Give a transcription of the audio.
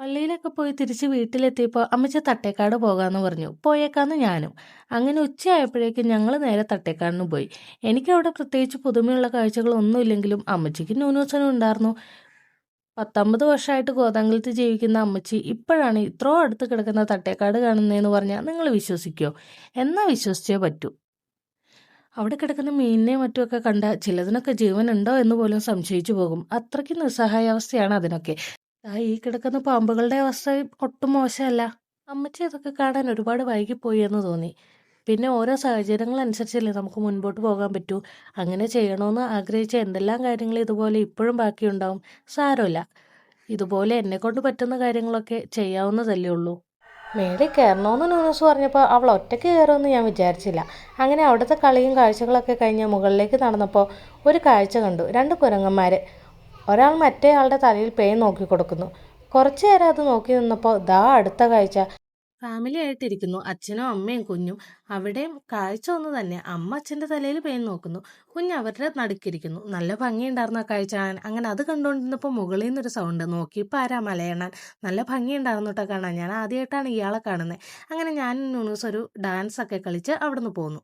പള്ളിയിലൊക്കെ പോയി തിരിച്ച് വീട്ടിലെത്തിയപ്പോൾ അമ്മച്ചി തട്ടേക്കാട് പോകാമെന്ന് പറഞ്ഞു. പോയേക്കാന്ന് ഞാനും. അങ്ങനെ ഉച്ചയായപ്പോഴേക്കും ഞങ്ങൾ നേരെ തട്ടേക്കാടിന് പോയി. എനിക്കവിടെ പ്രത്യേകിച്ച് പുതുമയുള്ള കാഴ്ചകളൊന്നുമില്ലെങ്കിലും അമ്മച്ചിക്ക് ന്യൂനൂസനും ഉണ്ടായിരുന്നു. 19 വർഷമായിട്ട് കോതമംഗലത്ത് ജീവിക്കുന്ന അമ്മച്ചി ഇപ്പോഴാണ് ഇത്രോ അടുത്ത് കിടക്കുന്ന തട്ടേക്കാട് കാണുന്നതെന്ന് പറഞ്ഞാൽ നിങ്ങൾ വിശ്വസിക്കുമോ? എന്നാൽ വിശ്വസിച്ചേ പറ്റൂ. അവിടെ കിടക്കുന്ന മീനിനെയും മറ്റുമൊക്കെ കണ്ട ചിലതിനൊക്കെ ജീവനുണ്ടോ എന്ന് പോലും സംശയിച്ചു പോകും. അത്രയ്ക്ക് നിസ്സഹായാവസ്ഥയാണ് അതിനൊക്കെ. ഈ കിടക്കുന്ന പാമ്പുകളുടെ അവസ്ഥ ഒട്ടും മോശമല്ല. അമ്മച്ചി അതൊക്കെ കാണാൻ ഒരുപാട് വൈകിപ്പോയി എന്ന് തോന്നി. പിന്നെ ഓരോ സാഹചര്യങ്ങളനുസരിച്ചല്ലേ നമുക്ക് മുൻപോട്ട് പോകാൻ പറ്റൂ. അങ്ങനെ ചെയ്യണമെന്ന് ആഗ്രഹിച്ച എന്തെല്ലാം കാര്യങ്ങൾ ഇതുപോലെ ഇപ്പോഴും ബാക്കിയുണ്ടാവും. സാരമില്ല, ഇതുപോലെ എന്നെക്കൊണ്ട് പറ്റുന്ന കാര്യങ്ങളൊക്കെ ചെയ്യാവുന്നതല്ലേ ഉള്ളൂ. മേളിൽ കയറണമെന്ന് ന്യൂനസ് പറഞ്ഞപ്പോൾ അവൾ ഒറ്റയ്ക്ക് കയറുമെന്ന് ഞാൻ വിചാരിച്ചില്ല. അങ്ങനെ അവിടുത്തെ കളിയും കാഴ്ചകളൊക്കെ കഴിഞ്ഞ് മുകളിലേക്ക് നടന്നപ്പോൾ ഒരു കാഴ്ച കണ്ടു. 2 കുരങ്ങന്മാർ. ഒരാൾ മറ്റേ ആളുടെ തലയിൽ പേൻ നോക്കി കൊടുക്കുന്നു. കുറച്ചു നേരം അത് നോക്കി നിന്നപ്പോൾ ദാ അടുത്ത കാഴ്ച. ഫാമിലി ആയിട്ടിരിക്കുന്നു, അച്ഛനും അമ്മയും കുഞ്ഞും. അവിടെയും കാഴ്ച ഒന്ന് തന്നെ. അമ്മ അച്ഛൻ്റെ തലയിൽ പേൻ നോക്കുന്നു, കുഞ്ഞ് അവരുടെ നടുക്കിരിക്കുന്നു. നല്ല ഭംഗിയുണ്ടായിരുന്നു ആ കാഴ്ച കാണാൻ. അങ്ങനെ അത് കണ്ടുകൊണ്ടിരുന്നപ്പോൾ മുകളിൽ നിന്നൊരു സൗണ്ട്. നോക്കിയപ്പോൾ ആരാ? മലയണ്ണൻ. നല്ല ഭംഗിയുണ്ടായിരുന്നു കേട്ടോ കാണാൻ. ഞാൻ ആദ്യമായിട്ടാണ് ഇയാളെ കാണുന്നത്. അങ്ങനെ ഞാനും ന്യൂസ് ഒരു ഡാൻസ് ഒക്കെ കളിച്ച് അവിടെ നിന്ന് പോന്നു.